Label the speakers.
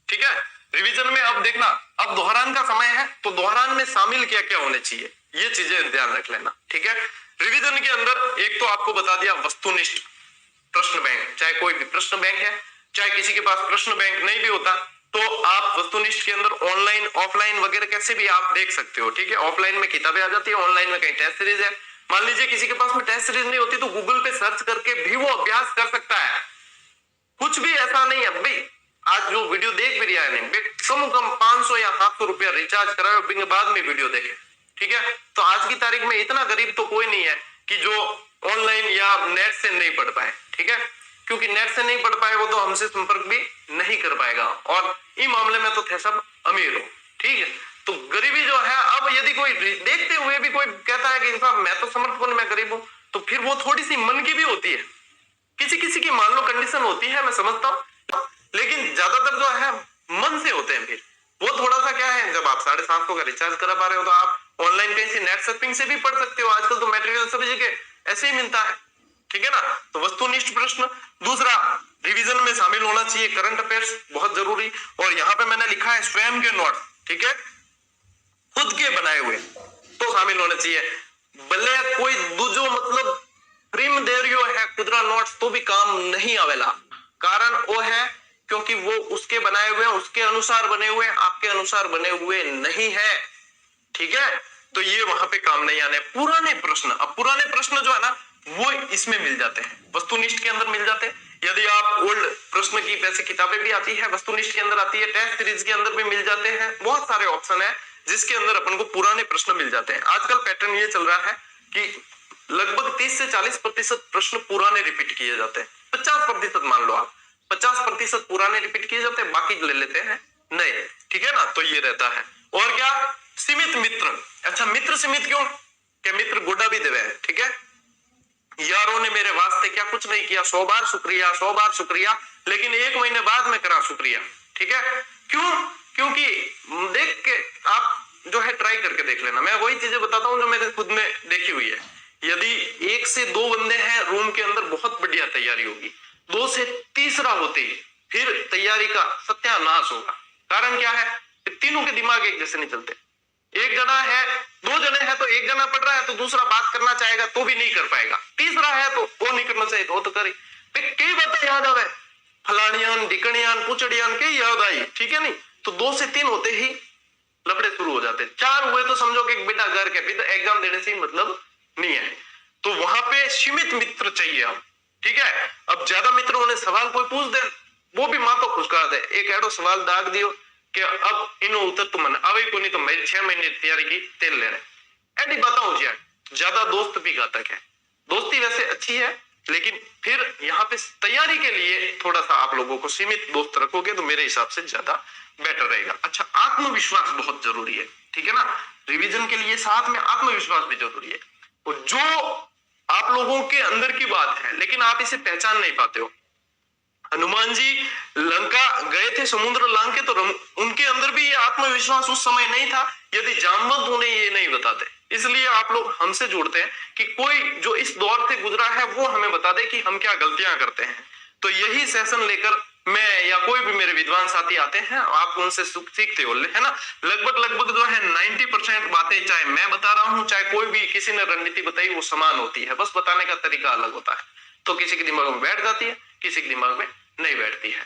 Speaker 1: ठीक है। रिवीजन में अब देखना, अब दोहरान का समय है तो दोहरान में शामिल क्या क्या होने चाहिए, ये चीजें ध्यान रख लेना। ठीक है। रिवीजन के अंदर एक तो आपको बता दिया वस्तुनिष्ठ प्रश्न बैंक, चाहे कोई भी प्रश्न बैंक है, चाहे किसी के पास प्रश्न बैंक नहीं भी होता तो आप वस्तुनिष्ठ के अंदर ऑनलाइन ऑफलाइन वगैरह कैसे भी आप देख सकते हो। ठीक है। ऑफलाइन में किताबें आ जाती है, ऑनलाइन में कहीं टेस्ट सीरीज है। मान लीजिए किसी के पास में टेस्ट सीरीज नहीं होती तो गूगल पे सर्च करके भी वो अभ्यास कर सकता है। कुछ भी ऐसा नहीं है भाई, आज जो वीडियो देख भी रहा है नहीं, कम 500 या 700 रुपया रिचार्ज कराओ, फिर बाद में वीडियो देखे। ठीक है। तो आज की तारीख में इतना गरीब तो कोई नहीं है कि जो ऑनलाइन या नेट से नहीं पढ़ पाए। ठीक है। क्योंकि नेट से नहीं पढ़ पाए वो तो हमसे संपर्क भी नहीं कर पाएगा, और इस मामले में तो थे सब अमीर हो। ठीक है। तो गरीबी जो है, अब यदि कोई देखते हुए भी कोई कहता है कि साहब मैं तो समर्थन में गरीब हूं, तो फिर वो थोड़ी सी मन की भी होती है। किसी किसी की मान लो कंडीशन होती है, मैं समझता हूं, लेकिन ज्यादातर जो है मन से होते हैं। फिर वो थोड़ा सा क्या है, जब आप 750 का रिचार्ज करा पा रहे हो तो आप ऑनलाइन कहीं से नेट सर्फिंग से भी पढ़ सकते हो। आजकल तो मटेरियल सभी जगह ऐसे ही मिलता है। ठीक है ना। तो वस्तुनिष्ठ प्रश्न। दूसरा, रिवीजन में शामिल होना चाहिए करंट अफेयर्स, बहुत जरूरी। और यहाँ पे मैंने लिखा है स्वयं के नोट, ठीक है, खुद के बनाए हुए तो शामिल होने चाहिए। भले कोई दूजो मतलब प्रीम दे रही है खुदरा नोट्स तो भी काम नहीं आवेला। कारण वो है क्योंकि वो उसके बनाए हुए, उसके अनुसार बने हुए, आपके अनुसार बने हुए नहीं है। ठीक है। तो ये वहां पे काम नहीं आने। पुराने प्रश्न, अब पुराने प्रश्न जो है ना वो इसमें मिल जाते हैं, वस्तुनिष्ठ के अंदर मिल जाते हैं। यदि आप ओल्ड प्रश्न की वैसे किताबें भी आती है, वस्तुनिष्ठ के अंदर आती है, टेस्ट सीरीज के अंदर भी मिल जाते हैं। बहुत सारे ऑप्शन है जिसके अंदर अपन को पुराने प्रश्न मिल जाते हैं। आजकल पैटर्न ये चल रहा है कि लगभग 30 से 40% प्रश्न पुराने रिपीट किए जाते हैं। 50% मान लो आप, 50% पुराने रिपीट किए जाते हैं, बाकी ले लेते हैं नए। ठीक है ना। तो ये रहता है। और क्या, सीमित मित्र। अच्छा, मित्र सीमित क्यों, क्या मित्र गोडा भी देवे। ठीक है। यारों ने मेरे वास्ते क्या कुछ नहीं किया, 100 बार शुक्रिया, 100 बार शुक्रिया, लेकिन 1 महीने बाद में करा शुक्रिया। ठीक है। क्यों, क्योंकि देख के आप जो है ट्राई करके देख लेना। मैं वही चीजें बताता हूं जो मैंने खुद में देखी हुई है। यदि 1 से 2 बंदे हैं रूम के अंदर, बहुत बढ़िया तैयारी होगी। 2 से तीसरा होते ही फिर तैयारी का सत्यानाश होगा। कारण क्या है, तीनों के दिमाग एक जैसे नहीं चलते। एक जना है, 2 जने हैं तो एक जना पढ़ रहा है तो दूसरा बात करना चाहेगा तो भी नहीं कर पाएगा, तीसरा है तो वो नहीं करना चाहिए तो करे। कई बातें याद आवे, फलानियान ढिकनियान पुचड़ियान कई याद आई। ठीक है। नहीं तो 2 से 3 होते ही लफड़े शुरू हो जाते। 4 हुए तो समझो कि बेटा घर के फिर एग्जाम देने से मतलब नहीं है। तो वहां पे सीमित मित्र चाहिए हम। ठीक है। अब ज्यादा मित्र होने सवाल कोई पूछ दे वो भी माँ तो खुशका दे, एक एडो सवाल दाग दियो कि अब इन उत्तर तो मन आवे को नहीं तो मेरी 6 महीने तैयारी की तेल ले रहे। ऐसी बताऊं जी, ज्यादा दोस्त भी घातक है। दोस्ती वैसे अच्छी है लेकिन फिर यहाँ पे तैयारी के लिए थोड़ा सा आप लोगों को सीमित दोस्त रखोगे तो मेरे हिसाब से ज्यादा बेटर रहेगा। अच्छा, आत्मविश्वास बहुत जरूरी है। ठीक है ना। रिवीजन के लिए साथ में आत्मविश्वास भी जरूरी है। और जो आप लोगों के अंदर की बात है लेकिन आप इसे पहचान नहीं पाते हो। हनुमान जी लंका गए थे समुद्र लांग के, तो उनके अंदर भी ये आत्मविश्वास उस समय नहीं था यदि जामवंत उन्हें ये नहीं बताते। इसलिए आप लोग हमसे जुड़ते हैं कि कोई जो इस दौर से गुजरा है वो हमें बता दे कि हम क्या गलतियां करते हैं। तो यही सेशन लेकर मैं या कोई भी मेरे विद्वान साथी आते हैं, आप उनसे सीखते हो, है ना। लगभग जो है 90% बातें चाहे मैं बता रहा हूं चाहे कोई भी किसी ने रणनीति बताई वो समान होती है, बस बताने का तरीका अलग होता है। तो किसी के दिमाग में बैठ जाती है, किसी के दिमाग में नहीं बैठती है।